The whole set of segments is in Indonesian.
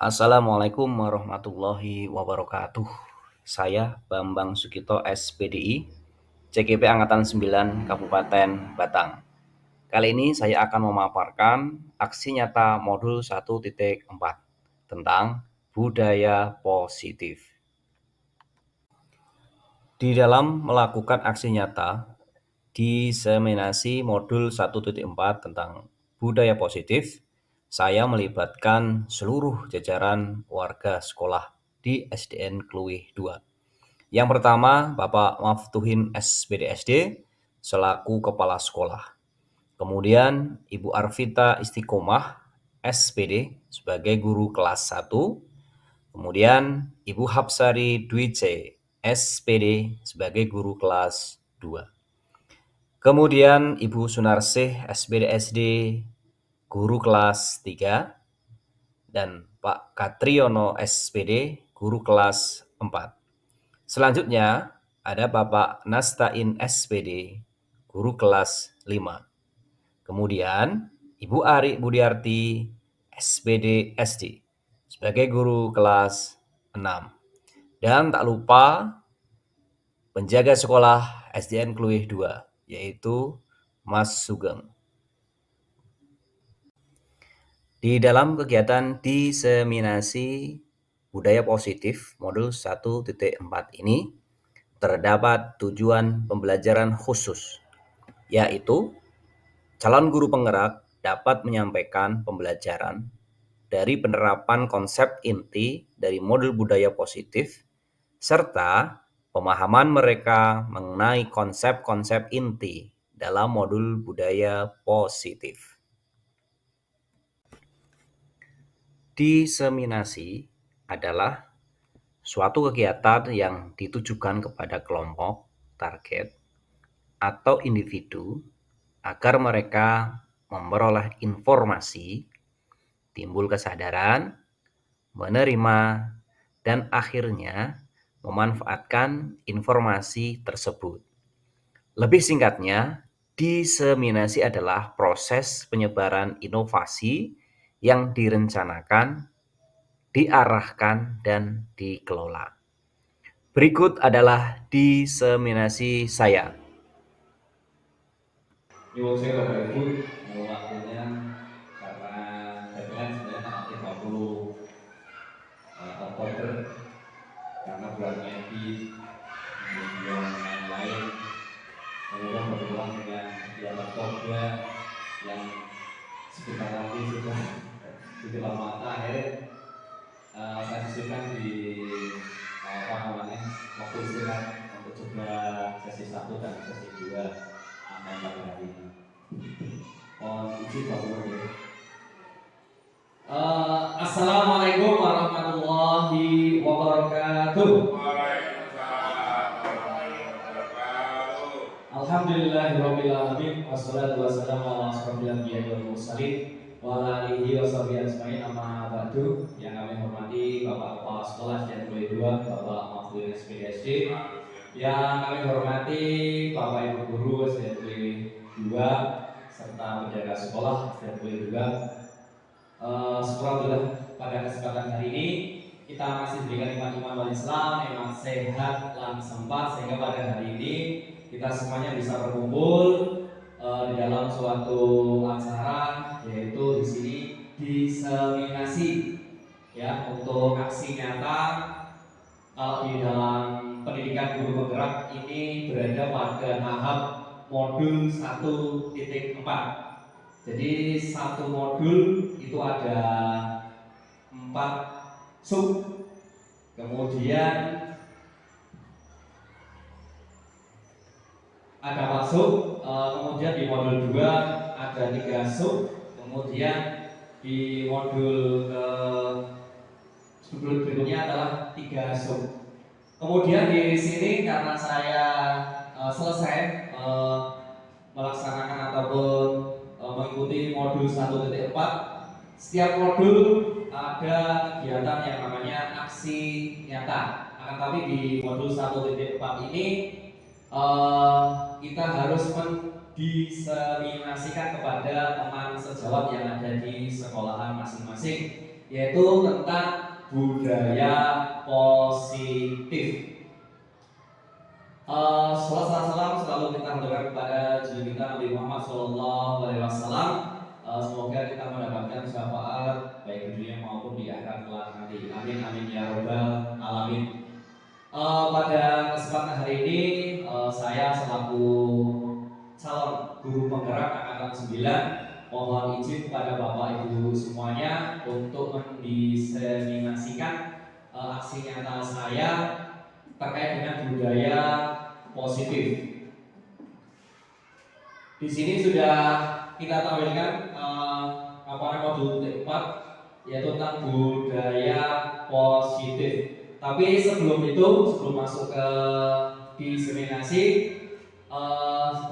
Assalamualaikum warahmatullahi wabarakatuh. Saya Bambang Sukito SPDI, CGP Angkatan 9 Kabupaten Batang. Kali ini saya akan memaparkan aksi nyata modul 1.4 tentang budaya positif. Di dalam melakukan aksi nyata, diseminasi modul 1.4 tentang budaya positif, saya melibatkan seluruh jajaran warga sekolah di SDN Kluwih 2. Yang pertama, Bapak Maftuhin SPDSD selaku kepala sekolah. Kemudian Ibu Arvita Istiqomah SPD sebagai guru kelas 1. Kemudian Ibu Hapsari Dwice SPD sebagai guru kelas 2. Kemudian Ibu Sunarsih SPDSD guru kelas 3 dan Pak Katriono SPD guru kelas 4. Selanjutnya ada Bapak Nastain SPD guru kelas 5. Kemudian Ibu Ari Budiarti SPD SD sebagai guru kelas 6. Dan tak lupa penjaga sekolah SDN Kluwih 2 yaitu Mas Sugeng. Di dalam kegiatan diseminasi budaya positif modul 1.4 ini terdapat tujuan pembelajaran khusus, yaitu calon guru penggerak dapat menyampaikan pembelajaran dari penerapan konsep inti dari modul budaya positif serta pemahaman mereka mengenai konsep-konsep inti dalam modul budaya positif. Diseminasi adalah suatu kegiatan yang ditujukan kepada kelompok, target, atau individu agar mereka memperoleh informasi, timbul kesadaran, menerima, dan akhirnya memanfaatkan informasi tersebut. Lebih singkatnya, diseminasi adalah proses penyebaran inovasi yang direncanakan, diarahkan, dan dikelola. Berikut adalah diseminasi saya. Nyuwun sewu Bapak Ibu, waktunya karena deadline sebenarnya tanggal 30 Oktober karena bulan medis, kemudian lain-lain, kemudian berhubungan dengan kegiatan Pokja yang sebentar lagi sudah di depan mata. Akhirnya saya sisihkan di waktu istirahat untuk juga sesi 1 dan sesi 2 akan pada hari ini. Mohon izin Bapak Ibu. Assalamualaikum warahmatullahi wabarakatuh. Alhamdulillahirabbil alamin wassalatu wassalamu ala asrofil anbiya'i wal mursalin wa ala alihi washabihi ajmain amma ba'du. Yang kami hormati Bapak Kepala Sekolah SDN Kluwih 2, Bapak Maftuhin SPDSD. Yang kami hormati Bapak Ibu guru SDN Kluwih 2 serta penjaga sekolah SDN Kluwih 2. Syukurlah pada kesempatan hari ini kita masih diberikan nikmat iman wal Islam, nikmat sehat dan sempat sehingga pada hari ini kita semuanya bisa berkumpul di dalam suatu acara, yaitu di sini diseminasi ya untuk aksi nyata. Kalau di dalam pendidikan guru penggerak ini berada pada tahap modul 1.4. Jadi satu modul itu ada 4 sub, kemudian ada 4 sub, kemudian di modul 2 ada 3 sub, kemudian di modul berikutnya adalah 3 sub. Kemudian di sini karena saya selesai melaksanakan ataupun mengikuti modul 1.4, setiap modul ada kegiatan yang namanya aksi nyata. Akan tapi di modul 1.4 ini kita harus mendiseminasikan kepada teman sejawat yang ada di sekolahan masing-masing. yaitu tentang budaya positif. Salam selalu kita haturkan kepada junjungan Nabi Muhammad SAW. Semoga kita mendapatkan syafaat baik di dunia maupun di akhirat nanti. Amin amin ya robbal alamin. Pada kesempatan hari ini saya selaku calon guru penggerak angkatan 9 mohon izin kepada Bapak Ibu semuanya untuk mendiseminasikan aksi nyata saya terkait dengan budaya positif. Di sini sudah kita tampilkan modul 4 yaitu tentang budaya positif. Tapi sebelum masuk ke diseminasi,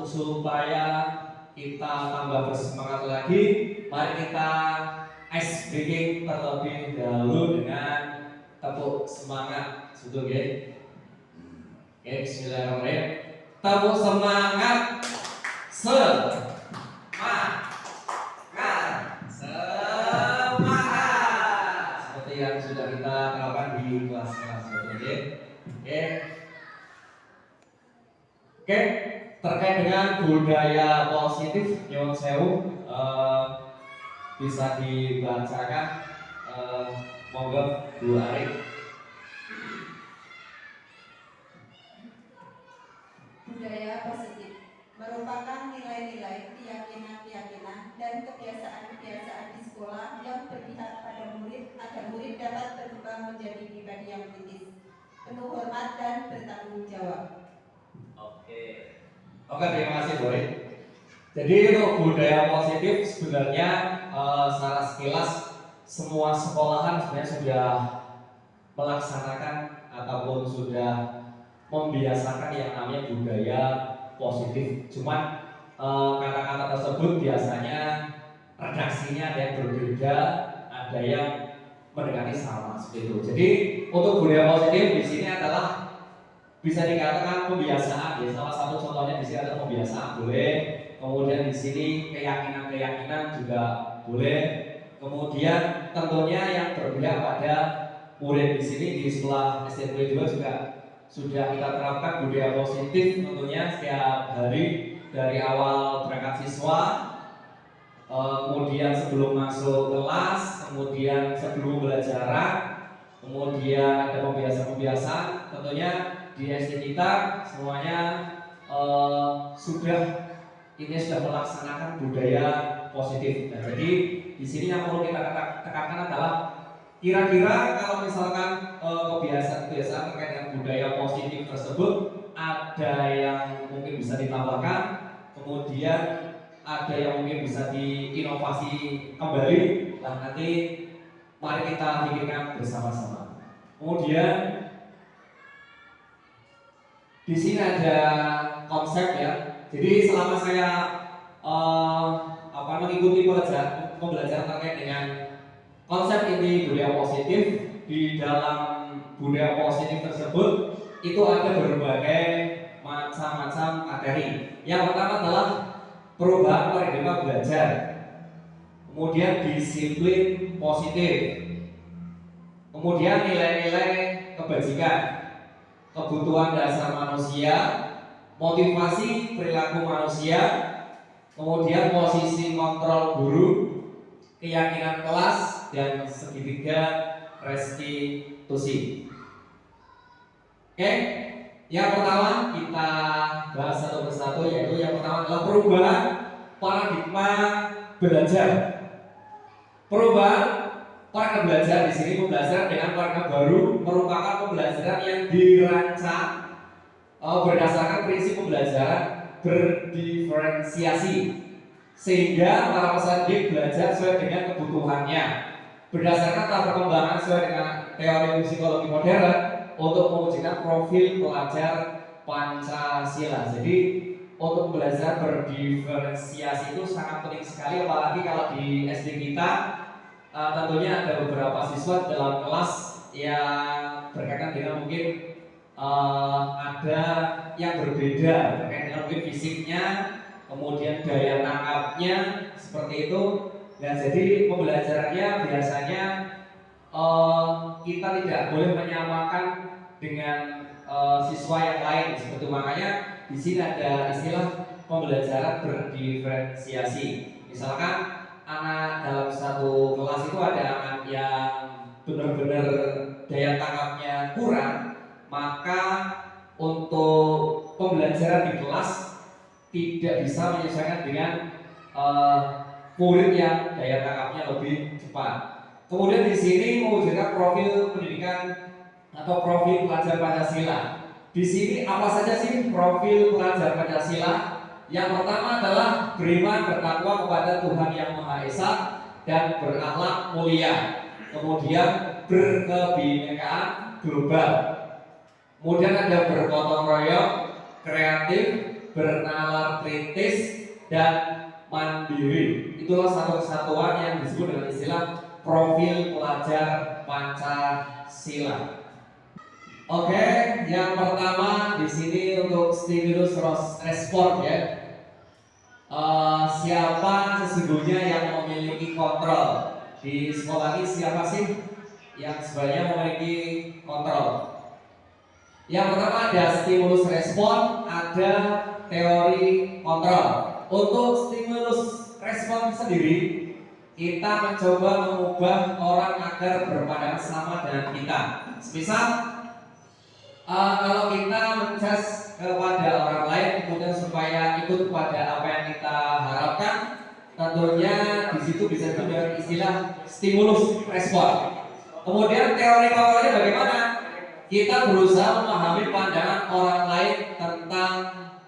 supaya kita tambah bersemangat lagi, mari kita ice breaking terlebih dahulu dengan tepuk semangat, sudah ya. Oke, bismillahirrahmanirrahim. Tepuk semangat. Semangat. Seperti yang sudah kita terapkan di kelas-kelas sebelumnya. Oke, terkait dengan budaya positif, nyuwun sewu, bisa dibacakan, monggo Bu Ari. Budaya positif merupakan nilai-nilai, keyakinan-keyakinan, dan kebiasaan-kebiasaan di sekolah yang berpihak pada murid agar murid dapat berkembang menjadi pribadi yang kritis, penuh hormat dan bertanggung jawab. Oke, terima kasih Bu Ri. Jadi untuk budaya positif sebenarnya secara sekilas semua sekolahan sebenarnya sudah melaksanakan ataupun sudah membiasakan yang namanya budaya positif. Cuman kata-kata tersebut biasanya redaksinya ada yang berbeda, ada yang mendekati sama seperti itu. Jadi untuk budaya positif di sini adalah bisa dikatakan pembiasaan. Ya, salah satu contohnya di sini adalah pembiasaan boleh. Kemudian di sini keyakinan-keyakinan juga boleh. Kemudian tentunya yang berpihak pada murid di sini di sekolah SD 2 juga sudah kita terapkan budaya positif tentunya setiap hari dari awal berangkat siswa, kemudian sebelum masuk kelas, kemudian sebelum belajaran, kemudian ada pembiasaan-pembiasaan. Tentunya di SD kita semuanya sudah melaksanakan budaya positif. Nah, jadi di sini yang perlu kita tekankan adalah kira-kira kalau misalkan kebiasaan-kebiasaan terkait dengan budaya positif tersebut ada yang mungkin bisa ditambahkan, kemudian ada yang mungkin bisa diinovasi kembali. Nah, nanti mari kita pikirkan bersama-sama. Kemudian di sini ada konsep ya. Jadi selama saya mengikuti pembelajaran terkait dengan konsep inti budaya positif, di dalam budaya positif tersebut itu ada berbagai macam-macam materi. Yang pertama adalah perubahan paradigma belajar, kemudian disiplin positif, kemudian nilai-nilai kebajikan, kebutuhan dasar manusia, motivasi perilaku manusia, kemudian posisi kontrol guru, keyakinan kelas, dan segitiga restitusi. Oke, yang pertama kita bahas satu persatu, yaitu yang pertama adalah perubahan paradigma belajar. Perubahan paradigma belajar di sini pembelajaran dengan paradigma baru merupakan pembelajaran yang dirancang berdasarkan prinsip pembelajaran berdiferensiasi, sehingga para peserta didik belajar sesuai dengan kebutuhannya berdasarkan tahap perkembangan sesuai dengan teori psikologi modern untuk mewujudkan profil pelajar Pancasila. Jadi untuk belajar berdiferensiasi itu sangat penting sekali, apalagi kalau di SD kita tentunya ada beberapa siswa dalam kelas yang berkaitan dengan mungkin ada yang berbeda terkait dengan mungkin fisiknya, kemudian daya tangkapnya seperti itu. Dan jadi pembelajarannya biasanya kita tidak boleh menyamakan dengan siswa yang lain. Seperti makanya di sini ada istilah pembelajaran berdiferensiasi. Misalkan anak dalam satu kelas itu ada anak yang benar-benar daya tangkapnya kurang, maka untuk pembelajaran di kelas tidak bisa menyesuaikan dengan murid yang daya tangkapnya lebih cepat. Kemudian di sini mewujudkan profil pendidikan atau profil pelajar Pancasila. Di sini apa saja sih profil pelajar Pancasila? Yang pertama adalah beriman bertakwa kepada Tuhan Yang Maha Esa dan berakhlak mulia. Kemudian berkebinekaan global. Kemudian ada bergotong royong, kreatif, bernalar kritis, dan mandiri. Itulah satu kesatuan yang disebut dengan istilah profil pelajar Pancasila. Oke, yang pertama di sini untuk stimulus respon ya. Siapa sesungguhnya yang memiliki kontrol di sekolah ini? Siapa sih yang sebenarnya memiliki kontrol? Yang pertama ada stimulus respon, ada teori kontrol. Untuk stimulus respon sendiri, kita mencoba mengubah orang agar berpandangan sama dengan kita. Misal, kalau kita menjudge kepada orang lain kemudian supaya ikut kepada apa yang kita harapkan, tentunya di situ bisa disebut dengan istilah stimulus respon. Kemudian teori kontrolnya bagaimana? Kita berusaha memahami pandangan orang lain tentang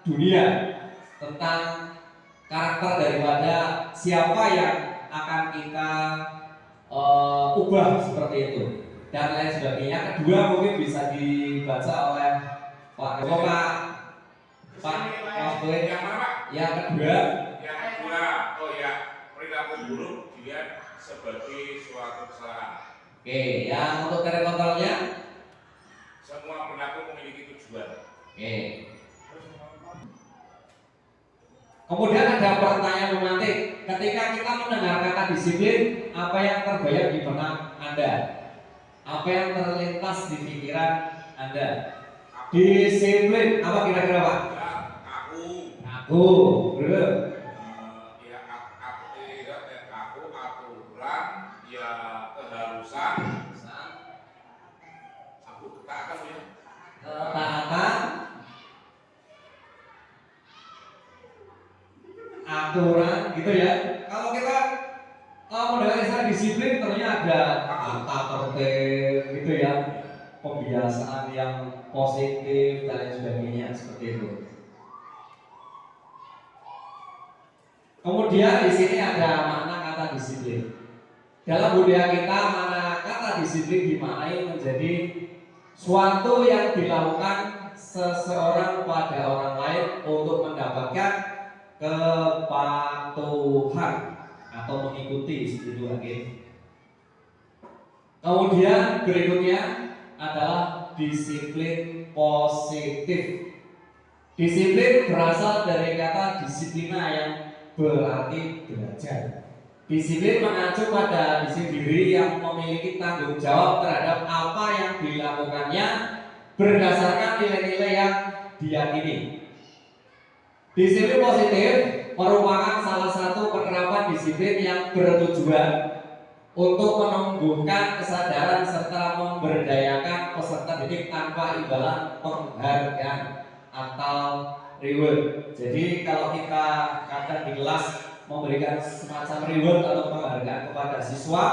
dunia, tentang karakter daripada siapa yang akan kita ubah seperti itu dan lain sebagainya. Kedua mungkin bisa dibaca oleh Pak Yang kedua, oh ya, perilaku buruk dilihat sebagai suatu kesalahan. Oke, yang untuk teori kontrolnya, semua perilaku memiliki tujuan. Oke. Kemudian ada pertanyaan romantik. Ketika kita mendengar kata disiplin, apa yang terbayang di benak Anda? Apa yang terlintas di pikiran Anda? Disiplin, apa kira-kira Pak? Ya, Aku, betul. Ya, aku aturan, ya keharusan. Aku ketaatan ya. Ketaatan, aturan, gitu ya. Kalau kita mendengar istilah disiplin, tentunya ada tata tertib, gitu ya, pembiasaan yang positif dan lain sebagainya seperti itu. Kemudian di sini ada makna kata disiplin. Dalam budaya kita, makna kata disiplin dimaknai menjadi suatu yang dilakukan seseorang pada orang lain untuk mendapatkan kepatuhan atau mengikuti seperti itu lagi. Kemudian berikutnya adalah disiplin positif. Disiplin berasal dari kata disiplina yang berarti belajar. Disiplin mengacu pada diri sendiri yang memiliki tanggung jawab terhadap apa yang dilakukannya berdasarkan nilai-nilai yang diyakini. Disiplin positif merupakan salah satu penerapan disiplin yang bertujuan untuk menumbuhkan kesadaran serta memberdayakan peserta didik tanpa imbalan penghargaan atau reward. Jadi kalau kita kadang di kelas memberikan semacam reward atau penghargaan kepada siswa,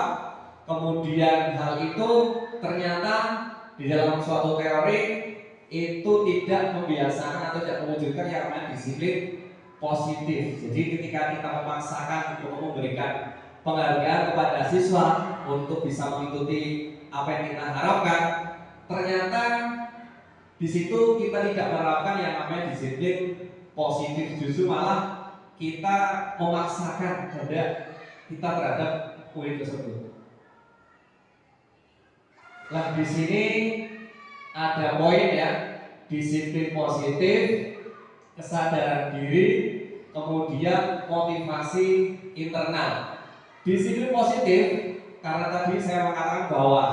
kemudian hal itu ternyata di dalam suatu teori itu tidak membiasakan atau tidak mewujudkan yang namanya disiplin positif. Jadi ketika kita memaksakan untuk memberikan penghargaan kepada siswa untuk bisa mengikuti apa yang kita harapkan, ternyata di situ kita tidak menerapkan yang namanya disiplin positif, justru malah kita memaksakan kehendak kita terhadap murid tersebut. Nah, di sini ada poin ya, disiplin positif, kesadaran diri, kemudian motivasi internal. Disiplin positif karena tadi saya mengatakan bahwa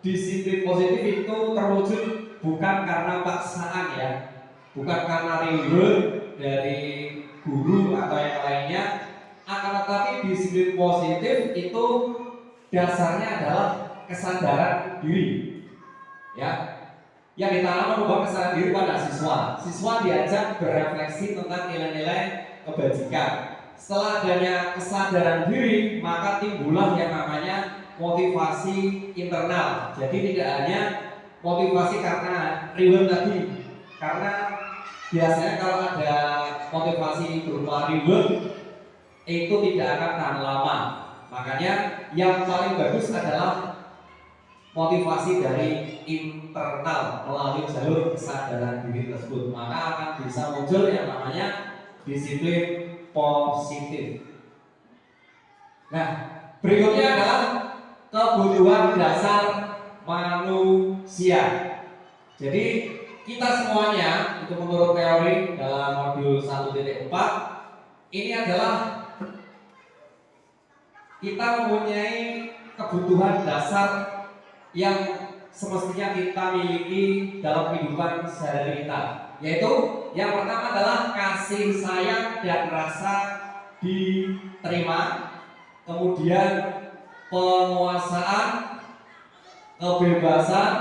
disiplin positif itu terwujud bukan karena paksaan ya, bukan karena reward dari guru atau yang lainnya, akan tetapi disiplin positif itu dasarnya adalah kesadaran diri ya, yang ditanam membuat kesadaran diri pada siswa. Siswa diajak berefleksi tentang nilai-nilai kebajikan. Setelah adanya kesadaran diri, maka timbullah yang namanya motivasi internal. Jadi tidak hanya motivasi karena reward tadi, karena biasanya kalau ada motivasi berupa reward itu tidak akan tahan lama. Makanya yang paling bagus adalah motivasi dari internal melalui jalur kesadaran diri tersebut, maka akan bisa muncul yang namanya disiplin positif. Nah, berikutnya adalah kebutuhan dasar manusia. Jadi kita semuanya itu menurut teori dalam modul 1.4 ini adalah kita mempunyai kebutuhan dasar yang semestinya kita miliki dalam kehidupan sehari-hari kita, yaitu yang pertama adalah kasih sayang dan rasa diterima, kemudian penguasaan, kebebasan,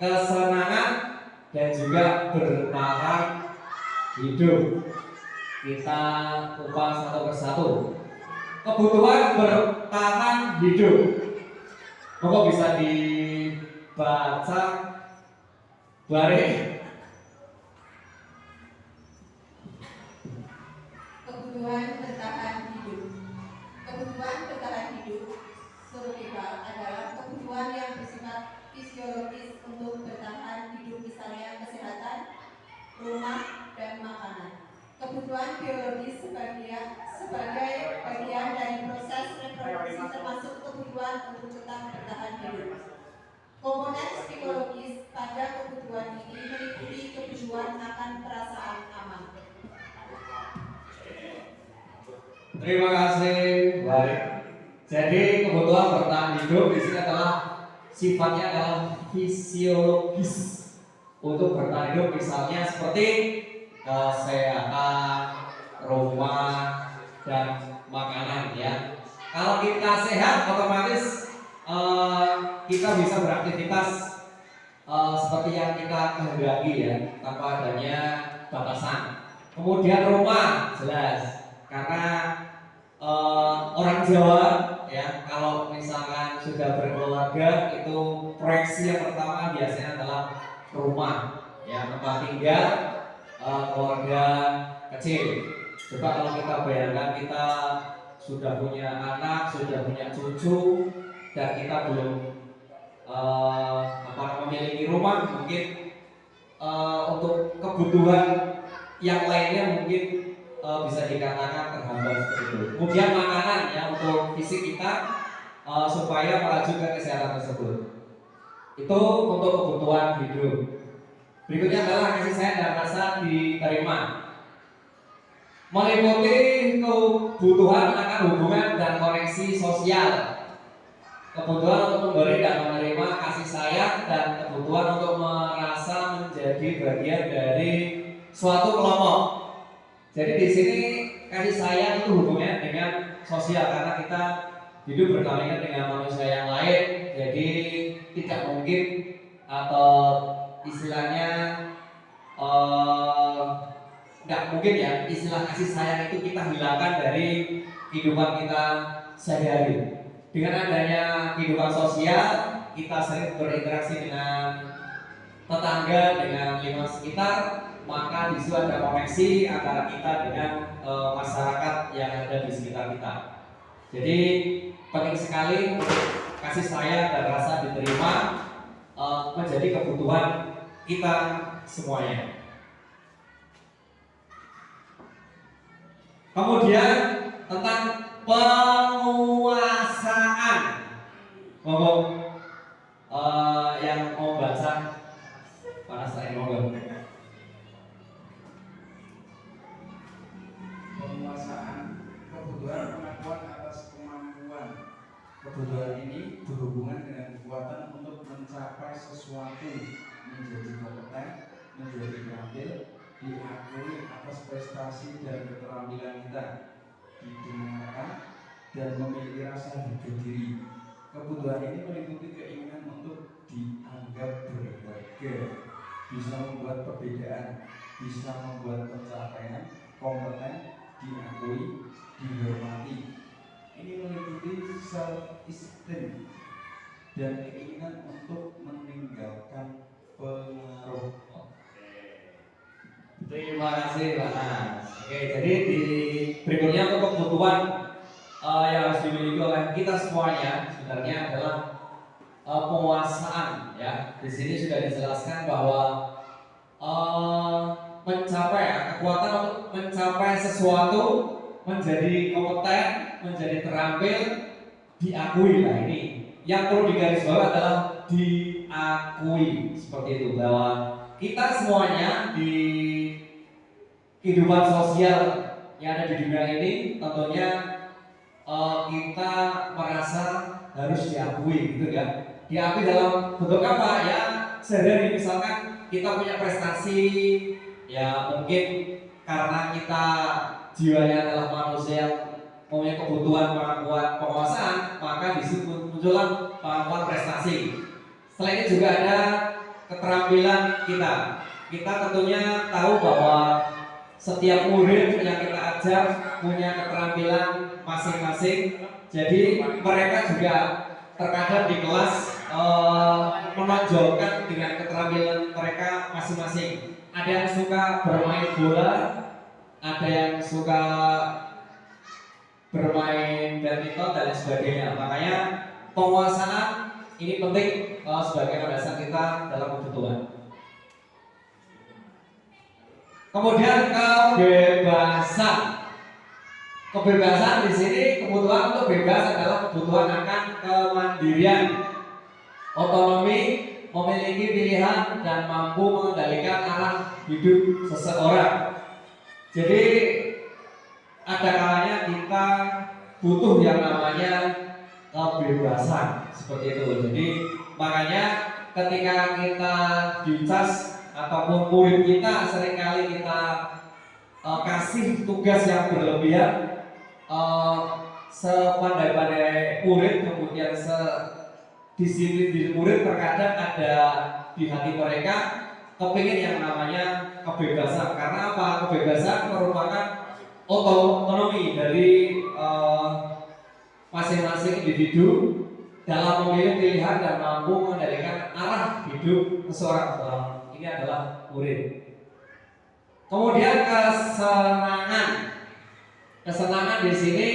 kesenangan, dan juga bertahan hidup. Kita kupas satu persatu. Kebutuhan bertahan hidup, monggo bisa dibaca bareng. Kebutuhan bertahan hidup. Kebutuhan bertahan hidup survival adalah kebutuhan yang bersifat fisiologis untuk bertahan hidup, misalnya kesehatan, rumah, dan makanan. Kebutuhan biologis sebagai bagian dari proses reproduksi, termasuk kebutuhan untuk tetap bertahan hidup. Komponen psikologis pada kebutuhan ini meliputi kebutuhan akan perasaan aman. Terima kasih. Baik. Jadi kebutuhan bertahan hidup di sini adalah sifatnya adalah fisiologis untuk bertahan hidup, misalnya seperti kesehatan, rumah, dan makanan ya. Kalau kita sehat, otomatis kita bisa beraktivitas seperti yang kita kehendaki ya, tanpa adanya batasan. Kemudian rumah jelas, karena orang Jawa ya, kalau misalkan sudah berkeluarga itu proyeksi yang pertama biasanya adalah rumah ya, tempat tinggal keluarga kecil. Coba kalau kita bayangkan kita sudah punya anak, sudah punya cucu, dan kita belum memiliki rumah, mungkin untuk kebutuhan yang lainnya mungkin bisa dikatakan terhambat seperti itu. Kemudian makanan ya, untuk fisik kita supaya melaju ke kesehatan tersebut. Itu untuk kebutuhan hidup. Berikutnya adalah kasih sayang dan rasa diterima, meliputi kebutuhan akan hubungan dan koneksi sosial, kebutuhan untuk memberi dan menerima kasih sayang, dan kebutuhan untuk merasa menjadi bagian dari suatu kelompok. Jadi di sini kasih sayang itu hubungannya dengan sosial, karena kita hidup berdampingan dengan manusia yang lain. Jadi tidak mungkin atau istilahnya nggak mungkin ya, istilah kasih sayang itu kita hilangkan dari kehidupan kita sehari-hari. Dengan adanya kehidupan sosial, kita sering berinteraksi dengan tetangga, dengan lingkungan sekitar, maka di situ ada koneksi antara kita dengan masyarakat yang ada di sekitar kita. Jadi penting sekali kasih sayang dan rasa diterima menjadi kebutuhan kita semuanya. Kemudian tentang penguasaan, monggo yang mau baca para saya monggo. Penguasaan kebutuhan pengetahuan atas kemampuan kebutuhan ini berhubungan dengan kekuatan untuk mencapai sesuatu, menjadi kompeten, menjadi terampil, diakui atas prestasi dan keterampilan kita, didengarkan, dan memiliki rasa harga diri. Kebutuhan ini meliputi keinginan untuk dianggap berharga, bisa membuat perbedaan, bisa membuat pencapaian, kompeten, diakui, dihormati. Ini meliputi self-esteem dan keinginan untuk meninggalkan pengaruh. Terima kasih Pak Nas. Oke, jadi di berikutnya untuk kebutuhan yang harus dimiliki oleh kita semuanya sebenarnya adalah penguasaan, ya. Di sini sudah dijelaskan bahwa mencapai kekuatan untuk mencapai sesuatu, menjadi kompeten, menjadi terampil, diakui. Nah ini yang perlu digarisbawahi adalah diakui, seperti itu, bahwa kita semuanya di kehidupan sosial yang ada di dunia ini tentunya kita merasa harus diakui, gitu kan? Diakui dalam bentuk apa? Ya sehari-hari misalkan kita punya prestasi, ya mungkin karena kita jiwanya adalah manusia yang mempunyai kebutuhan pengakuan penguasaan, maka disebut muncullah pengakuan prestasi. Selain itu juga ada keterampilan kita. Kita tentunya tahu bahwa setiap murid yang kita ajar punya keterampilan masing-masing. Jadi mereka juga terkadang di kelas menonjolkan dengan keterampilan mereka masing-masing. Ada yang suka bermain bola, ada yang suka bermain badminton dan sebagainya. Makanya penguasaan ini penting sebagai landasan kita dalam kebutuhan. Kemudian kebebasan. Kebebasan di sini kebutuhan untuk bebas adalah kebutuhan akan kemandirian, otonomi, memiliki pilihan dan mampu mengendalikan arah hidup seseorang. Jadi ada kalanya kita butuh yang namanya kebebasan, seperti itu. Jadi makanya ketika kita dicas ataupun murid kita seringkali kita kasih tugas yang berlebihan, sepandai-pandai murid kemudian sedisiplin murid, terkadang ada di hati mereka kepingin yang namanya kebebasan. Karena apa? Kebebasan merupakan otonomi dari masing-masing individu dalam memilih pilihan dan mampu mengendalikan arah hidup seseorang. Ini adalah murid. Kemudian kesenangan. Kesenangan di sini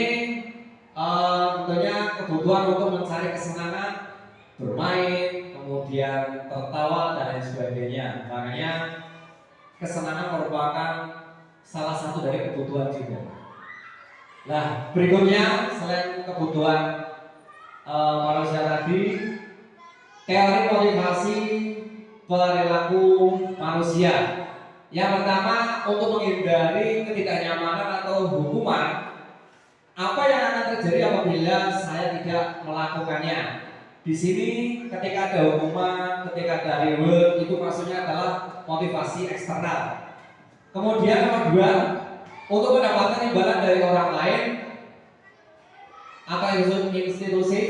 tentunya kebutuhan untuk mencari kesenangan, bermain, kemudian tertawa dan lain sebagainya. Makanya kesenangan merupakan salah satu dari kebutuhan juga. Nah, berikutnya selain kebutuhan manusia tadi, teori motivasi perilaku manusia. Yang pertama, untuk menghindari ketidaknyamanan atau hukuman, apa yang akan terjadi apabila saya tidak melakukannya? Di sini ketika ada hukuman, ketika ada reward, itu maksudnya adalah motivasi eksternal. Kemudian yang kedua, untuk mendapatkan imbalan dari orang lain atau institusi,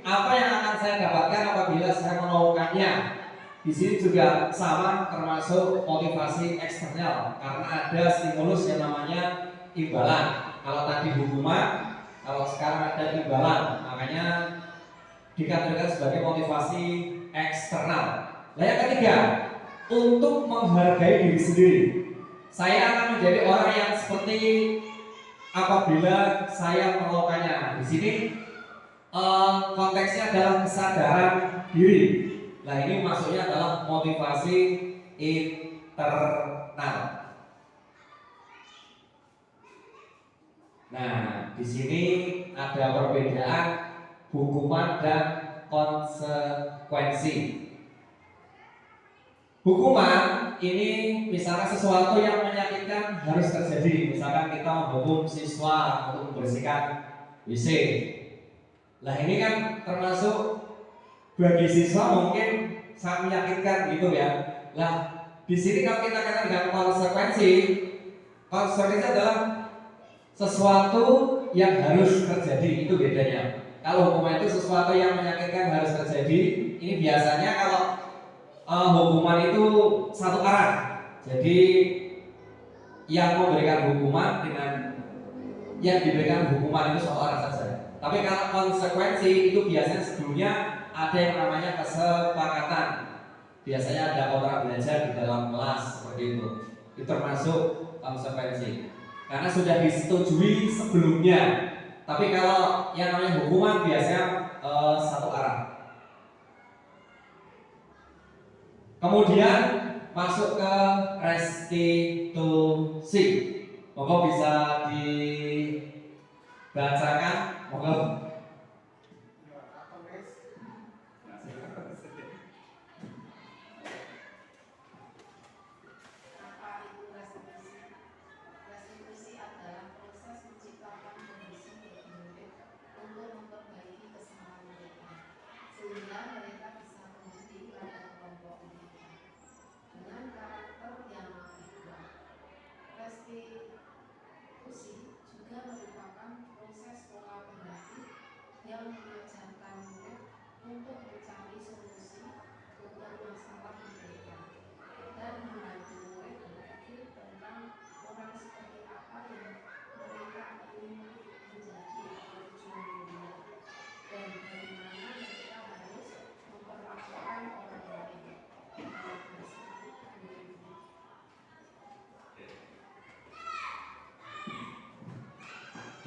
apa yang akan saya dapatkan apabila saya melakukannya? Di sini juga sama, termasuk motivasi eksternal, karena ada stimulus yang namanya imbalan. Kalau tadi hukuman, kalau sekarang ada imbalan, makanya dikategorikan sebagai motivasi eksternal. Nah, yang ketiga, untuk menghargai diri sendiri. Saya akan menjadi orang yang seperti apabila saya melakukannya. Di sini konteksnya adalah kesadaran diri. Nah, ini maksudnya adalah motivasi internal. Nah, di sini ada perbedaan hukuman dan konsekuensi. Hukuman ini misalkan sesuatu yang menyakitkan harus terjadi. Misalkan kita menghukum siswa untuk membersihkan WC. Lah ini kan termasuk bagi siswa mungkin sangat menyakitkan gitu ya. Lah di sini kalau kita katakan dengan konsekuensi adalah sesuatu yang harus terjadi, itu bedanya. Kalau hukuman itu sesuatu yang menyakitkan harus terjadi, ini biasanya kalau hukuman itu satu arah. Jadi yang memberikan hukuman dengan yang diberikan hukuman itu satu arah saja. Tapi kalau konsekuensi itu biasanya sebelumnya ada yang namanya kesepakatan. Biasanya ada kontrak belajar di dalam kelas seperti itu. Itu termasuk konsekuensi. Karena sudah disetujui sebelumnya. Tapi kalau yang namanya hukuman biasanya satu arah. Kemudian masuk ke restitusi. Monggo bisa dibacakan, monggo.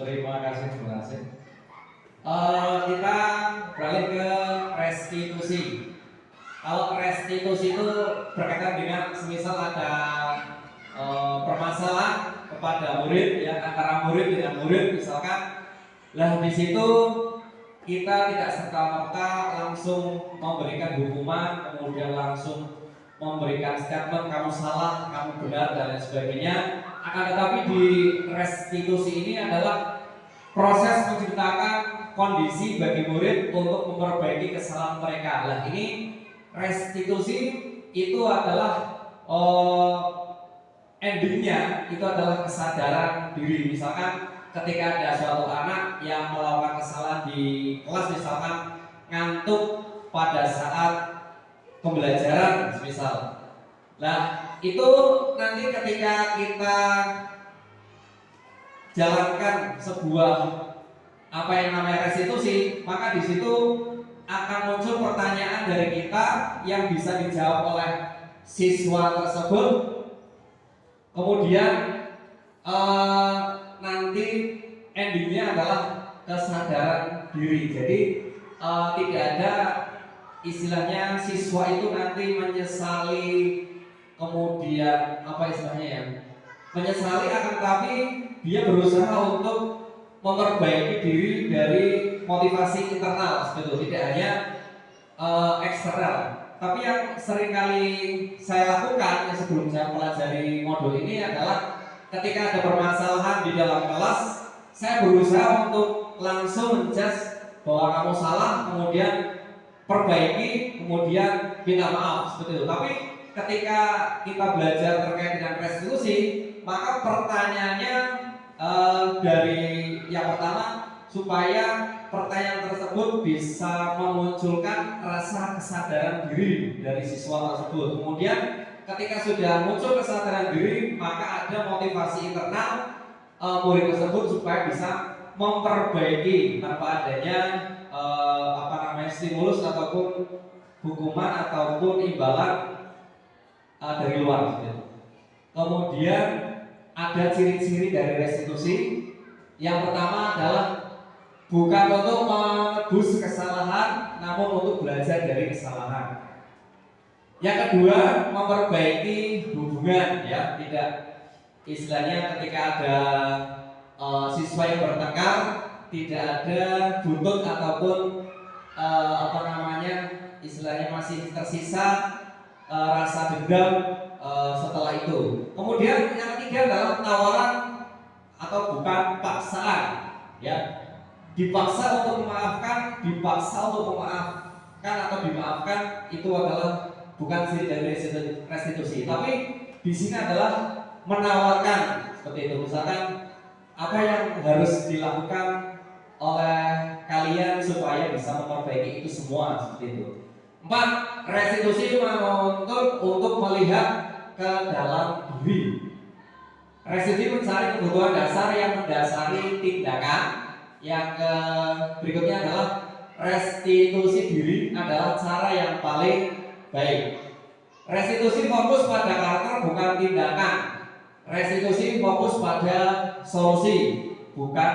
Terima kasih. Kita beralih ke restitusi. Kalau restitusi itu berkaitan dengan semisal ada permasalahan kepada murid ya, antara murid dengan murid misalkan. Lah di situ kita tidak serta-merta langsung memberikan hukuman, kemudian langsung memberikan statement kamu salah, kamu benar dan lain sebagainya. Akan tetapi di restitusi ini adalah proses menciptakan kondisi bagi murid untuk memperbaiki kesalahan mereka. Nah ini restitusi itu adalah endingnya itu adalah kesadaran diri. Misalkan ketika ada suatu anak yang melakukan kesalahan di kelas, misalkan ngantuk pada saat pembelajaran misal. Nah itu nanti ketika kita jalankan sebuah apa yang namanya restitusi, maka di situ akan muncul pertanyaan dari kita yang bisa dijawab oleh siswa tersebut. Kemudian nanti endingnya adalah kesadaran diri. Jadi tidak ada istilahnya siswa itu nanti menyesali, kemudian apa istilahnya ya, menyesali, akan tapi dia berusaha untuk memperbaiki diri dari motivasi internal seperti tidak hanya eksternal. Tapi yang seringkali saya lakukan sebelum saya pelajari modul ini adalah ketika ada permasalahan di dalam kelas, saya berusaha untuk langsung menjudge bahwa kamu salah, kemudian perbaiki, kemudian minta maaf seperti itu. Tapi ketika kita belajar terkait dengan restitusi, maka pertanyaannya dari yang pertama, supaya pertanyaan tersebut bisa memunculkan rasa kesadaran diri dari siswa tersebut. Kemudian ketika sudah muncul kesadaran diri, maka ada motivasi internal murid tersebut supaya bisa memperbaiki tanpa adanya stimulus ataupun hukuman ataupun imbalan dari luar. Kemudian ada ciri-ciri dari restitusi. Yang pertama adalah bukan untuk menebus kesalahan, namun untuk belajar dari kesalahan. Yang kedua, memperbaiki hubungan, ya, tidak istilahnya ketika ada siswa yang bertengkar, tidak ada buntut ataupun istilahnya masih tersisa rasa dendam setelah itu. Kemudian yang ketiga adalah tawaran atau bukan paksaan, ya. Dipaksa untuk memaafkan atau dimaafkan itu adalah bukan siri dari restitusi, tapi di sini adalah menawarkan seperti itu. Misalkan apa yang harus dilakukan oleh kalian supaya bisa memperbaiki itu semua seperti itu. 4. Restitusi menuntut untuk melihat ke dalam diri. Restitusi mencari kebutuhan dasar yang mendasari tindakan. Yang berikutnya adalah restitusi diri adalah cara yang paling baik. Restitusi fokus pada karakter bukan tindakan. Restitusi fokus pada solusi bukan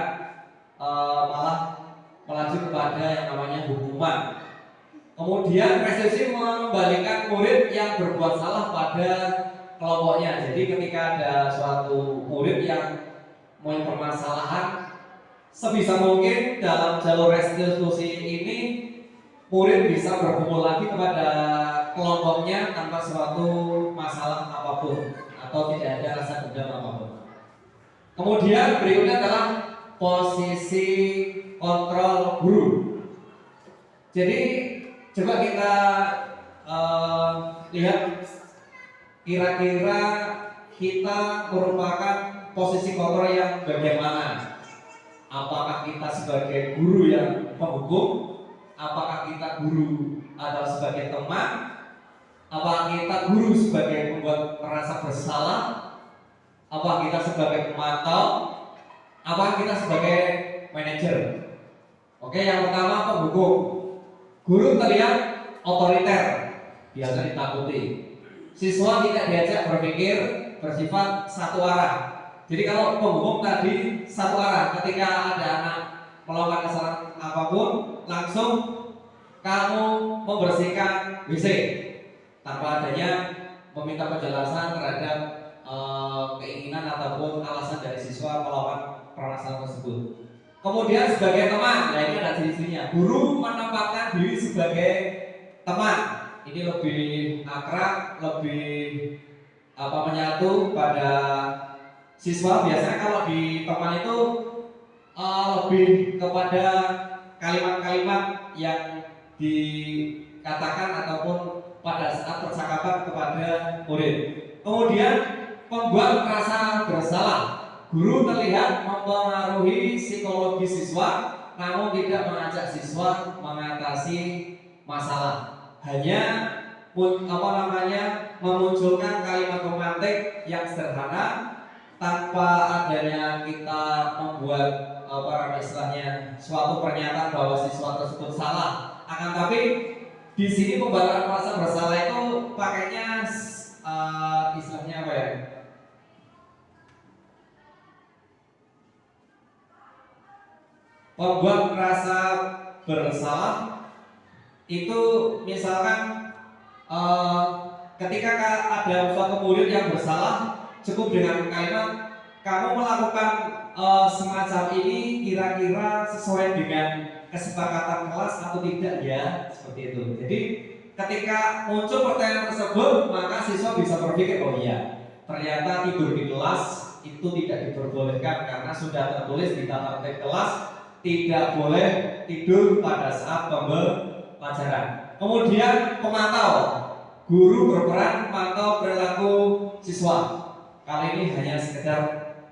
malah melaju kepada yang namanya hukuman. Kemudian restitusi mengembalikan murid yang berbuat salah pada kelompoknya. Jadi ketika ada suatu murid yang mempunyai permasalahan, sebisa mungkin dalam jalur restitusi ini murid bisa berkumpul lagi kepada kelompoknya tanpa suatu masalah apapun atau tidak ada rasa dendam apapun. Kemudian berikutnya adalah posisi kontrol guru. Jadi coba kita lihat kira-kira kita merupakan posisi kontrol yang bagaimana. Apakah kita sebagai guru yang penghukum? Apakah kita guru atau sebagai teman? Apakah kita guru sebagai pembuat merasa bersalah? Apakah kita sebagai pemantau? Apakah kita sebagai manajer? Oke, yang pertama penghukum. Guru terlihat otoriter, biasa ditakuti. Siswa tidak diajak berpikir, bersifat satu arah. Jadi kalau penghukum tadi satu arah, ketika ada anak melakukan kesalahan apapun, langsung kamu membersihkan WC tanpa adanya meminta penjelasan terhadap keinginan ataupun alasan dari siswa melakukan permasalahan tersebut. Kemudian sebagai teman, nah ini ada ciri-cirinya. Guru menempatkan diri sebagai teman. Ini lebih akrab, lebih menyatu pada siswa. Biasanya kalau di teman itu lebih kepada kalimat-kalimat yang dikatakan ataupun pada saat percakapan kepada murid. Kemudian membuat merasa bersalah. Guru terlihat mempengaruhi psikologi siswa, namun tidak mengajak siswa mengatasi masalah. Hanya memunculkan kalimat romantik yang sederhana tanpa adanya kita membuat istilahnya suatu pernyataan bahwa siswa tersebut salah. Akan tapi di sini pembatasan merasa bersalah itu pakainya istilahnya apa ya? Membuat merasa bersalah itu misalkan ketika ada suatu murid yang bersalah, cukup dengan kalimat kamu melakukan semacam ini kira-kira sesuai dengan kesepakatan kelas atau tidak ya, seperti itu. Jadi ketika muncul pertanyaan tersebut, maka siswa bisa berpikir, oh iya, ternyata tidur di kelas itu tidak diperbolehkan karena sudah tertulis di tata tertib kelas tidak boleh tidur pada saat pembelajaran. Kemudian pemantau, guru berperan memantau perilaku siswa. Kali ini hanya sekedar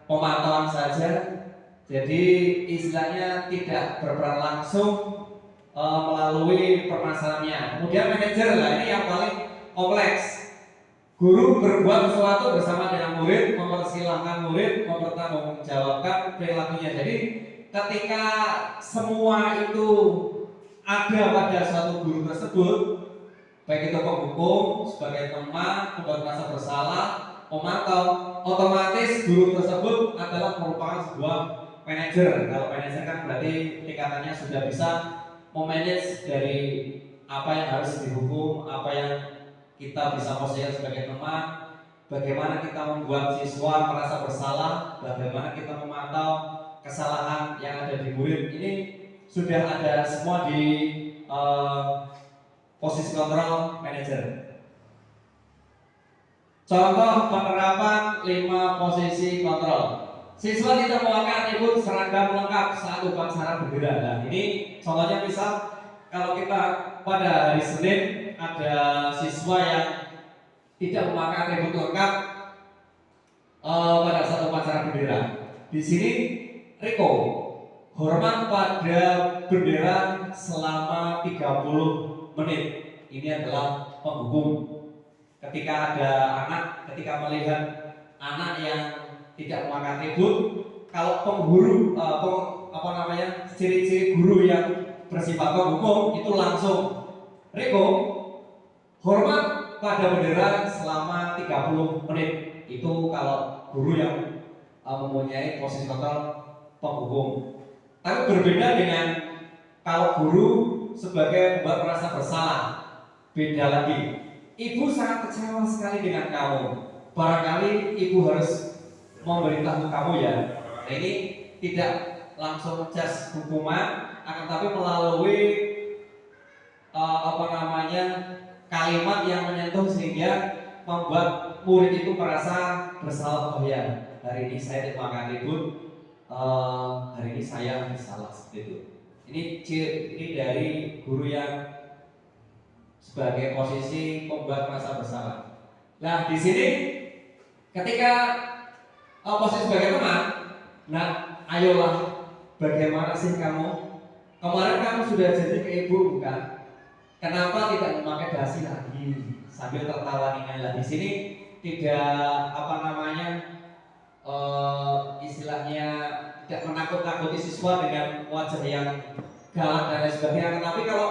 pemantauan saja, jadi istilahnya tidak berperan langsung melalui permasalahannya. Kemudian manajer, lah ini yang paling kompleks. Guru berbuat sesuatu bersama dengan murid, mempersilahkan murid mempertanggungjawabkan perilakunya. Jadi ketika semua itu ada pada suatu guru tersebut, baik itu penghukum, sebagai teman, membuat merasa bersalah, pemantau, otomatis guru tersebut adalah merupakan sebuah manajer. Kalau manajer kan berarti tingkatannya sudah bisa memanage dari apa yang harus dihukum, apa yang kita bisa posisikan sebagai teman, bagaimana kita membuat siswa merasa bersalah, bagaimana kita memantau kesalahan yang ada di murid. Ini sudah ada semua di posisi kontrol manager. Contoh penerapan 5 posisi kontrol. siswa tidak memakai atribut seragam lengkap saat upacara bendera. Nah, ini contohnya misal kalau kita pada hari Senin ada siswa yang tidak memakai atribut lengkap pada saat upacara bendera. Di sini Riko hormat pada bendera selama 30 menit. Ini adalah penghukum. Ketika ada anak, ketika melihat anak yang tidak memakai atribut, kalau pengguru ciri-ciri guru yang bersifat penghukum itu langsung Riko hormat pada bendera selama 30 menit. Itu kalau guru yang mempunyai posisi kontrol penghukum. Tapi berbeda dengan kalau guru sebagai pembuat merasa bersalah. Beda lagi. Ibu sangat kecewa sekali dengan kamu. Barangkali ibu harus memberitahu kamu ya. Nah, ini tidak langsung jas hukuman, akan tapi melalui kalimat yang menyentuh sehingga membuat murid itu merasa bersalah. Oh ya, hari ini saya tidak makan atribut, hari ini saya bersalah, seperti itu. Ini dari guru yang sebagai posisi membuat merasa bersalah. Nah, di sini ketika posisi sebagai teman, nah ayolah, bagaimana sih kamu? Kemarin kamu sudah janji ke ibu, bukan? Kenapa tidak memakai dasi lagi? Sambil tertawa ringan. Di sini tidak istilahnya tidak menakut-nakuti siswa dengan wajah yang galak dan lain sebagainya. Tetapi kalau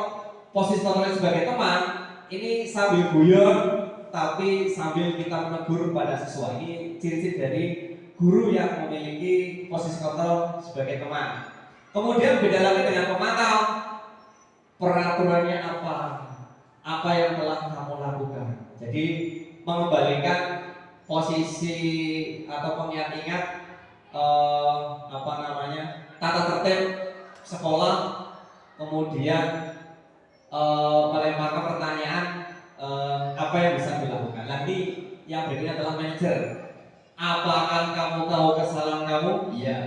posisi kontrol sebagai teman, ini sambil guyon tapi sambil kita menegur pada siswa. Ini ciri-ciri dari guru yang memiliki posisi kontrol sebagai teman. Kemudian beda lagi dengan pemantau. Peraturannya apa yang telah kamu lakukan. Jadi mengembalikan posisi atau pengingat-ingat tata tertib sekolah, kemudian melemparkan pertanyaan apa yang bisa dilakukan. Nanti yang berikutnya adalah manajer. Apakah kamu tahu kesalahan kamu? Iya,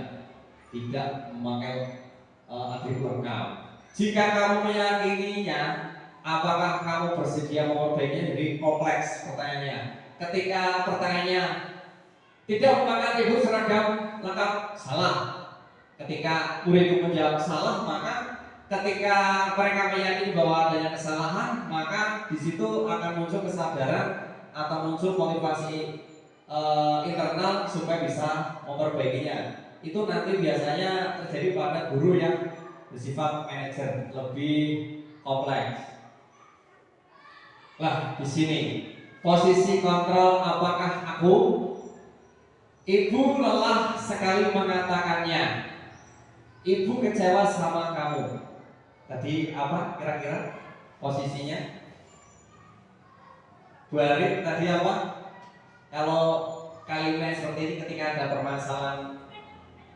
tidak memakai atribut lengkap. Jika kamu meyakininya, apakah kamu bersedia memperbaikinya? Jadi kompleks pertanyaannya. Ketika pertanyaannya tidak memakai atribut seragam lengkap, salah. Ketika murid itu menjawab salah, maka ketika mereka meyakini bahwa adanya kesalahan, maka di situ akan muncul kesadaran atau muncul motivasi internal supaya bisa memperbaikinya. Itu nanti biasanya terjadi pada guru yang bersifat manajer, lebih kompleks. Lah, di sini posisi kontrol apakah aku? Ibu lelah sekali mengatakannya. Ibu kecewa sama kamu. Tadi apa kira-kira posisinya? Bu Arif tadi apa? Kalau kalimat seperti ini ketika ada permasalahan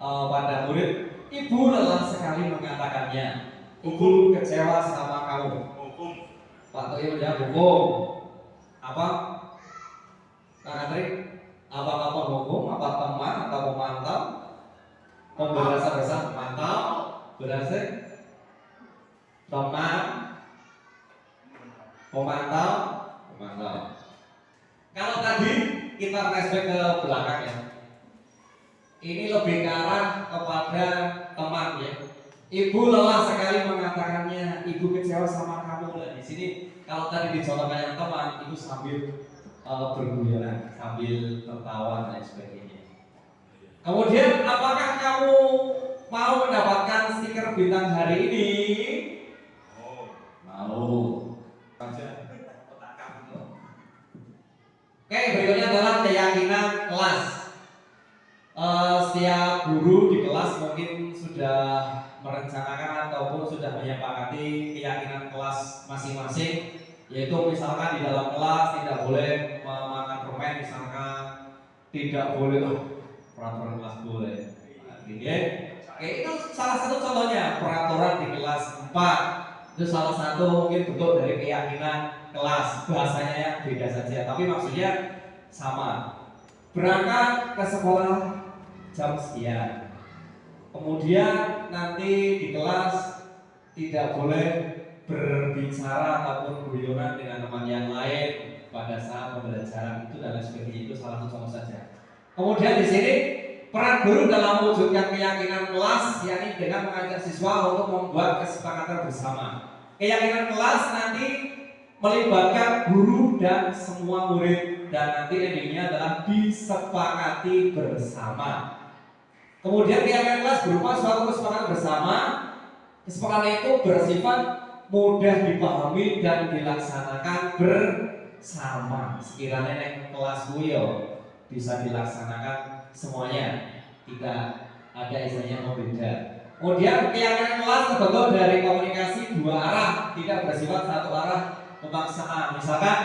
pada murid, ibu lelah sekali mengatakannya. Ibu kecewa sama kamu. Hukum. Pak Toyo menjawab hukum. Apa? Kak Andri? Apakah penghukum, apa teman, atau pemantau? Pemberasa bersama pemantau, berasa teman, pemantau. Kalau tadi kita flashback ke belakang ya, ini lebih ke arah kepada teman ya. Ibu lelah sekali mengatakannya, ibu kecewa sama kamu. Dan di sini kalau tadi dicontohkan yang teman, itu sambil berguyonan, sambil tertawa dan sebagainya. Kemudian, apakah kamu mau mendapatkan stiker bintang hari ini? Mau. Oke, berikutnya adalah keyakinan kelas. Setiap guru di kelas mungkin sudah merencanakan ataupun sudah menyepakati keyakinan kelas masing-masing, yaitu misalkan di dalam kelas tidak boleh memakan permen, misalkan tidak boleh peraturan kelas boleh. Oke, itu salah satu contohnya peraturan di kelas 4. Itu salah satu mungkin bentuk dari keyakinan kelas, bahasanya yang beda saja, tapi maksudnya sama. Berangkat ke sekolah jam sekian. Kemudian nanti di kelas tidak boleh berbicara ataupun guyonan dengan teman yang lain pada saat pembelajaran itu dan lain sebagainya. Itu salah satu contoh saja. Kemudian di sini peran guru dalam mewujudkan keyakinan kelas, yakni dengan mengajak siswa untuk membuat kesepakatan bersama. Keyakinan kelas nanti melibatkan guru dan semua murid, dan nanti endingnya adalah disepakati bersama. Kemudian keyakinan kelas berupa suatu kesepakatan bersama. Kesepakatan itu bersifat mudah dipahami dan dilaksanakan bersama. Sekiranya yang kelas yo bisa dilaksanakan semuanya, tidak ada istilahnya berbeda. Kemudian keyakinan kelas terbentuk dari komunikasi dua arah, tidak bersifat satu arah pemaksaan. Misalkan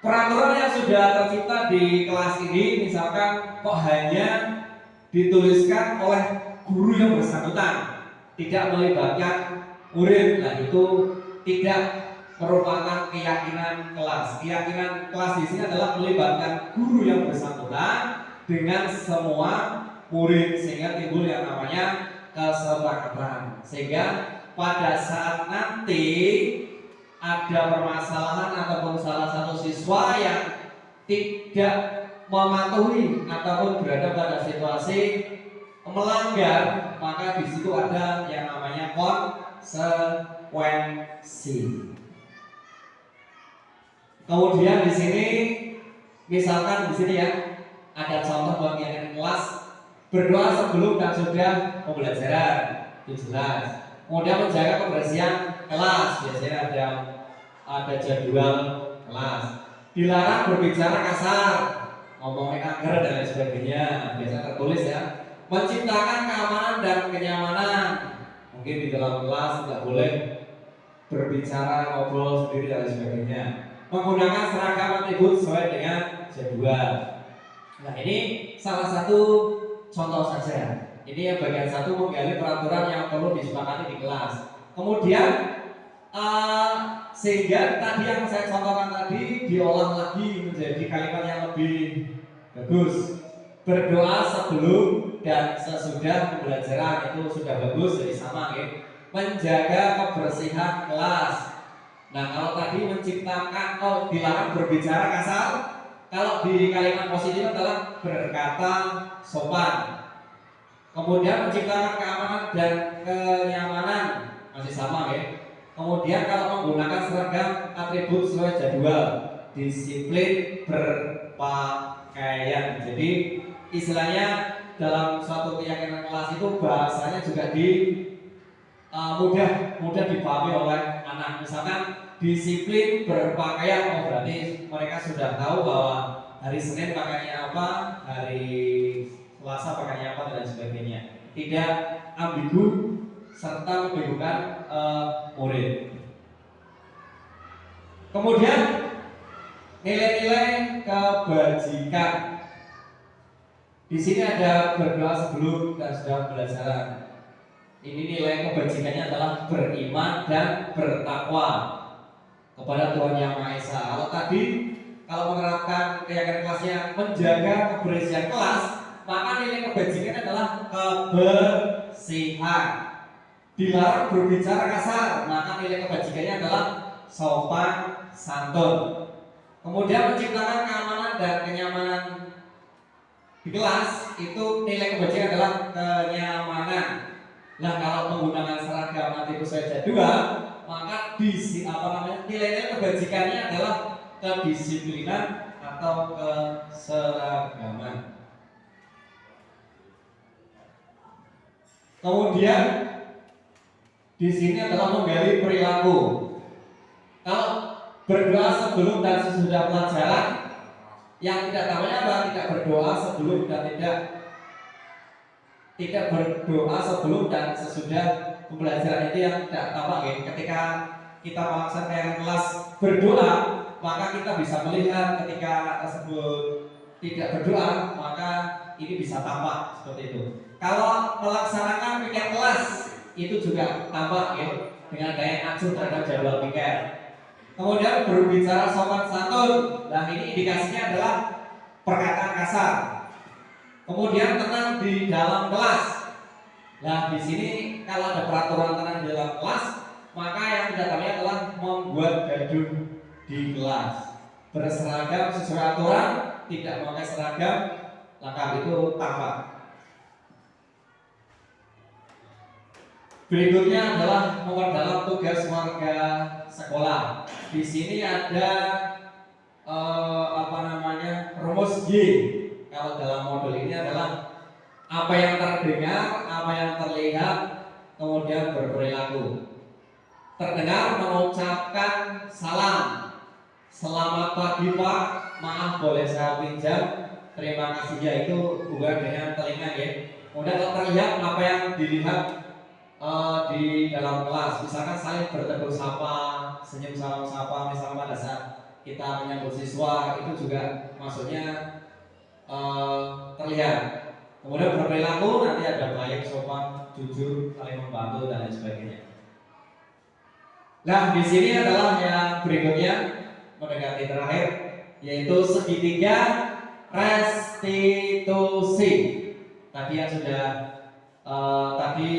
peraturan yang sudah tercipta di kelas ini, misalkan kok hanya dituliskan oleh guru yang bersangkutan, tidak melibatkan murid, nah itu tidak merupakan keyakinan kelas. Keyakinan kelas di sini adalah melibatkan guru yang bersangkutan dengan semua murid, sehingga timbul yang namanya kesepakatan. Sehingga pada saat nanti ada permasalahan ataupun salah satu siswa yang tidak mematuhi ataupun berada pada situasi melanggar, maka di situ ada yang namanya konsekuensi. Kemudian di sini, misalkan di sini ya, ada contoh buat keyakinan kelas: berdoa sebelum dan sudah pembelajaran, itu jelas. Kemudian menjaga kebersihan kelas, biasanya ada jadwal kelas. Dilarang berbicara kasar, ngomongin angker dan lain sebagainya, biasanya tertulis ya. Menciptakan keamanan dan kenyamanan, mungkin di dalam kelas tidak boleh berbicara, ngobrol sendiri dan lain sebagainya. Menggunakan seragam atribut sesuai dengan jadwal. Nah, ini salah satu contoh saja. Ini yang bagian satu menggali peraturan yang perlu disepakati di kelas. Kemudian sehingga tadi yang saya contohkan tadi diolah lagi menjadi kalimat yang lebih bagus. Berdoa sebelum dan sesudah pembelajaran, itu sudah bagus, jadi sama ya. Menjaga kebersihan kelas. Nah, kalau tadi menciptakan, dilarang berbicara kasar, kalau di kalimat positif adalah berkata sopan. Kemudian menciptakan keamanan dan kenyamanan, masih sama ya. Kemudian kalau menggunakan seragam atribut sesuai jadwal, disiplin berpakaian. Jadi istilahnya dalam suatu keyakinan kelas itu bahasanya juga mudah dipahami oleh anak. Misalkan disiplin berpakaian, berarti mereka sudah tahu bahwa hari Senin pakainya apa, hari Selasa pakainya apa, dan sebagainya. Tidak ambigu serta membingungkan murid. Kemudian nilai-nilai kebajikan. Di sini ada berdoa sebelum dan sesudah pembelajaran. Ini nilai kebajikannya adalah beriman dan bertakwa kepada Tuhan Yang Maha Esa. Kalau menerapkan keyakinan kelasnya menjaga kebersihan kelas, maka nilai kebajikannya adalah kebersihan. Dilarang berbicara kasar, maka nilai kebajikannya adalah sopan santun. Kemudian menciptakan keamanan dan kenyamanan di kelas, itu nilai kebajikan adalah kenyamanan. Nah, kalau menggunakan seragam atribut sesuai jadwal, maka nilai-nilai kebajikannya adalah kedisiplinan atau keseragaman. Kemudian di sini adalah menggali perilaku. Kalau berdoa sebelum dan sesudah pelajaran, yang tidak namanya apa? Tidak berdoa sebelum dan tidak berdoa sebelum dan sesudah pembelajaran, itu yang tidak tampak ya. Ketika kita melaksanakan kelas berdoa, maka kita bisa melihat ketika anak tersebut tidak berdoa, maka ini bisa tampak seperti itu. Kalau melaksanakan piket kelas, itu juga tampak ya, dengan daya acuh terhadap jadwal piket. Kemudian berbicara sopan santun. Nah, ini indikasinya adalah perkataan kasar. Kemudian tenang di dalam kelas. Nah, di sini kalau ada peraturan tenang di dalam kelas, maka yang tidak kami adalah membuat gaduh di kelas. Berseragam sesuai aturan, tidak memakai seragam, lengkap itu tampak. Berikutnya adalah memperdalam tugas warga sekolah. Di sini ada rumus Y. Kalau dalam modul ini adalah apa yang terdengar, apa yang terlihat, kemudian berperilaku. Terdengar mengucapkan salam, selamat pagi Pak, maaf boleh saya pinjam, terima kasih ya, itu bukan dengan telinga ya. Kemudian kalau terlihat apa yang dilihat di dalam kelas, misalkan saling bertegur sapa, senyum salam sapa, misalnya pada saat kita menyambut siswa, itu juga maksudnya terlihat. Kemudian berperilaku nanti ada baik, sopan, jujur, saling membantu dan lain sebagainya. Nah, di sini adalah yang berikutnya mendekati terakhir, yaitu segitiga restitusi. Tadi yang tadi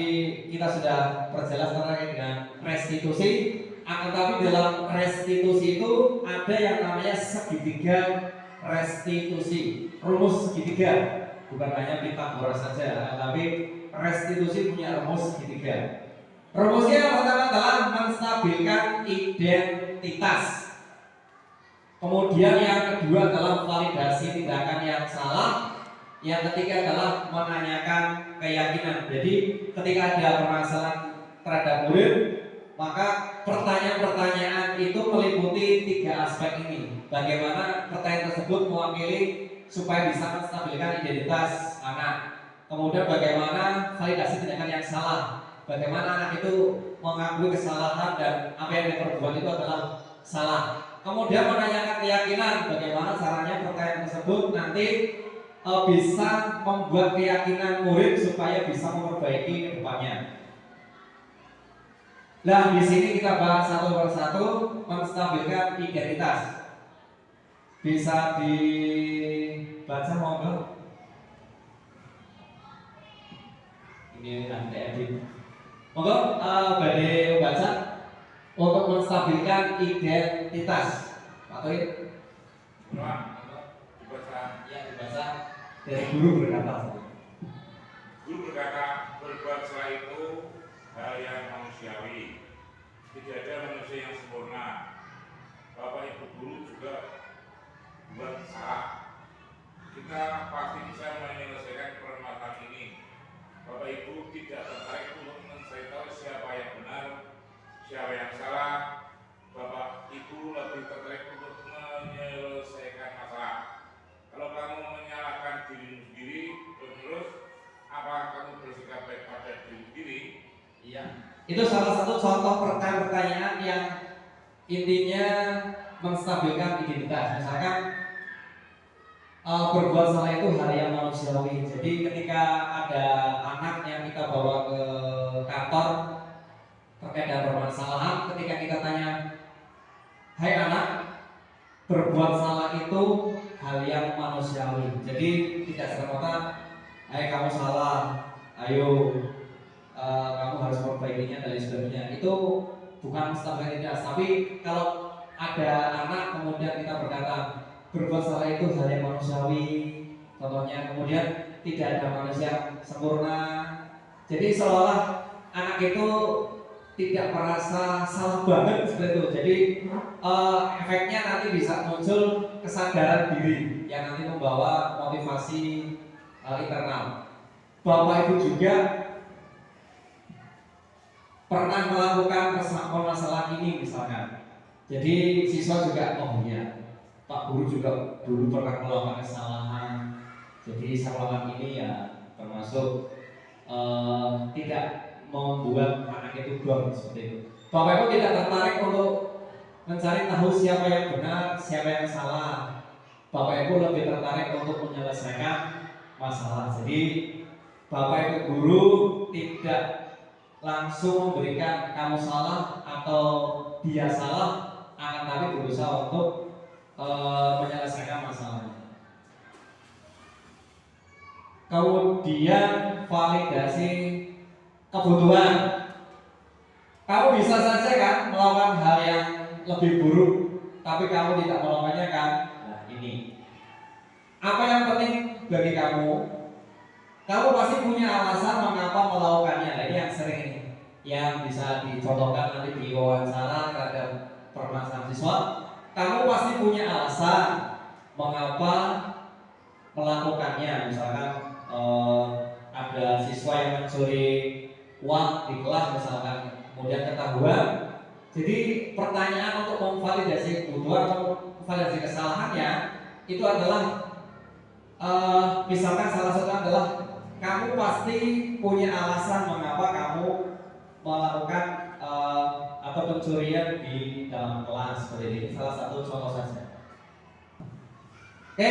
kita sudah perjelas terkait dengan restitusi. Akan tapi dalam restitusi itu ada yang namanya segitiga restitusi, rumus segitiga. Bukan hanya Pythagoras saja, tapi restitusi punya rumus segitiga. Rumusnya yang pertama adalah menstabilkan identitas. Kemudian yang kedua adalah validasi tindakan yang salah. Yang ketiga adalah menanyakan keyakinan. Jadi ketika ada permasalahan terhadap murid, maka pertanyaan-pertanyaan itu meliputi 3 aspek ini. Bagaimana pertanyaan tersebut mewakili supaya bisa menstabilkan identitas anak. Kemudian bagaimana validasi tindakan yang salah. Bagaimana anak itu mengakui kesalahan dan apa yang dia perbuat itu adalah salah. Kemudian menanyakan keyakinan. Bagaimana caranya pertanyaan tersebut nanti bisa membuat keyakinan murid supaya bisa memperbaiki ke depannya. Nah, di sini kita bahas satu persatu menstabilkan identitas. Bisa dibaca monggo. Ini nanti edit. Monggo badhe baca untuk menstabilkan identitas. Pak Toib. Dibaca. Ya, dibaca. Dari guru berkata. Guru berkata, berbuat salah itu hal yang manusiawi. Tidak ada manusia yang sempurna. Bapak Ibu guru juga buat salah. Kita pasti bisa menyelesaikan permasalahan ini. Bapak Ibu tidak tertarik untuk mencari tahu siapa yang benar, siapa yang salah. Bapak Ibu lebih tertarik untuk menyelesaikan masalah. Kalau kamu menyalahkan dirimu sendiri terus, apa kamu bersikap baik pada diri sendiri? Iya. Itu salah satu contoh pertanyaan yang intinya menstabilkan identitas. Misalkan berbuat salah itu hal yang manusiawi. Jadi ketika ada anak yang kita bawa ke kantor terkait dengan permasalahan, ketika kita tanya, hai anak, berbuat salah itu hal yang manusiawi. Jadi tidak serta-merta, hai kamu salah, ayo kamu harus memperbaikinya dan lain sebagainya. Itu bukan menstabilkan identitas. Tapi kalau ada anak kemudian kita berkata berbuat salah itu hal yang manusiawi, contohnya, kemudian tidak ada manusia sempurna. Jadi seolah anak itu tidak merasa salah banget seperti itu. Jadi efeknya nanti bisa muncul kesadaran diri yang nanti membawa motivasi internal. Bapak Ibu juga pernah melakukan permasalahan ini misalkan. Jadi siswa juga, oh iya, Pak Guru juga dulu pernah melakukan kesalahan. Jadi kesalahan ini ya termasuk tidak membuat anak itu down seperti itu. Bapak Ibu tidak tertarik untuk mencari tahu siapa yang benar, siapa yang salah. Bapak Ibu lebih tertarik untuk menyelesaikan masalah. Jadi Bapak Ibu guru tidak langsung memberikan kamu salah atau dia salah, akan tapi berusaha untuk menyelesaikan masalahnya. kemudian validasi kebutuhan. Kamu bisa saja kan melakukan hal yang lebih buruk, tapi kamu tidak melakukannya kan? Nah ini. Apa yang penting bagi kamu? Kamu pasti punya alasan mengapa melakukannya. Nah ini yang sering ini, yang bisa dicontohkan nanti di wawancara terhadap permasalahan siswa. Kamu pasti punya alasan mengapa melakukannya. Misalkan ada siswa yang mencuri uang di kelas misalkan, kemudian ketahuan. Jadi pertanyaan untuk memvalidasi kebutuhan atau memvalidasi kesalahannya itu adalah misalkan salah satu adalah kamu pasti punya alasan mengapa kamu melakukan atau pencurian di dalam kelas seperti ini. Salah satu contoh saja. Oke,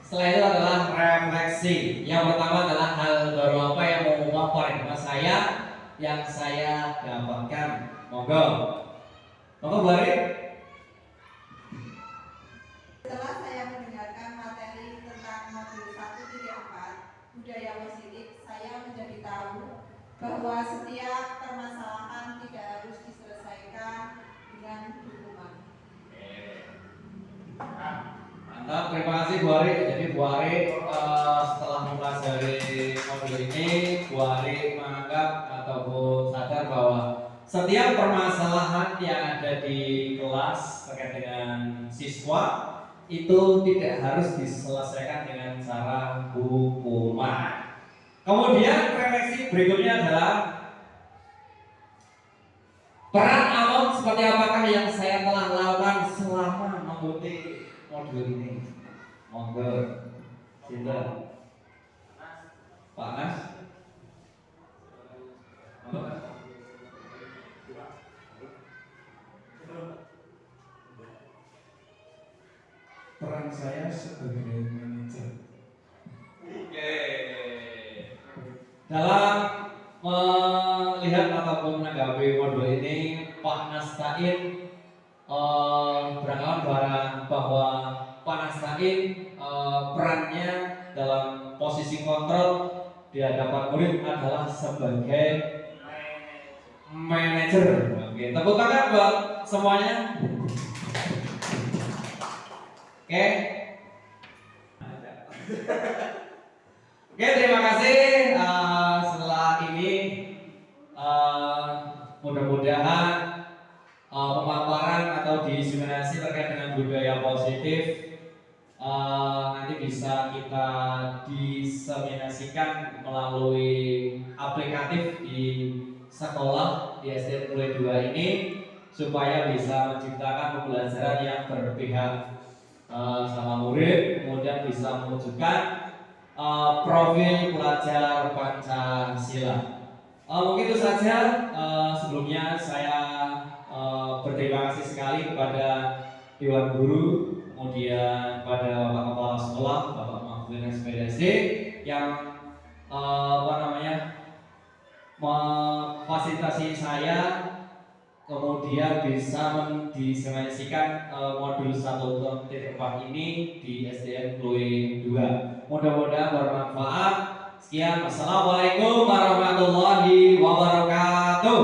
setelah itu adalah refleksi. Yang pertama adalah hal baru apa yang mengubah paradigma saya yang saya dapatkan. Monggo Bari. Setelah saya mendengarkan materi tentang modul 1.4 budaya positif, saya menjadi tahu bahwa setiap permasalahan tidak harus diselesaikan dengan hukuman. Mantap, terima kasih Bu Ari. Jadi Bu Ari setelah mempelajari modul ini, Bu Ari menganggap ataupun sadar bahwa setiap permasalahan yang ada di kelas terkait dengan siswa itu tidak harus diselesaikan dengan cara hukuman. Kemudian refleksi berikutnya adalah peran Amon seperti apakah yang saya telah lakukan selama mengikuti modul ini. Monggo, Cinta, Pak Nas. Peran saya sebagai manajer. Oke. Dalam melihat ataupun menanggapi modul ini, Pak Nastain beranggapan bahwa Pak Nastain perannya dalam posisi kontrol di hadapan murid adalah sebagai manajer. Oke, tepuk tangan buat semuanya. Oke. Oke, terima kasih. Setelah ini mudah-mudahan pemaparan atau diseminasi terkait dengan budaya positif nanti bisa kita diseminasikan melalui aplikatif di sekolah di SD Mulai 2 ini supaya bisa menciptakan pembelajaran yang berpihak sama murid, kemudian bisa mewujudkan profil pelajar Pancasila. Mungkin itu saja. Sebelumnya saya berterima kasih sekali kepada Dewan Guru, kemudian pada Bapak Kepala Sekolah, Bapak Mahfudin SPDSD yang memfasilitasi saya kemudian bisa diseminasikan modul 1.4 ini di SDN Plui 2. Mudah-mudahan bermanfaat. Sekian, wassalamualaikum warahmatullahi wabarakatuh.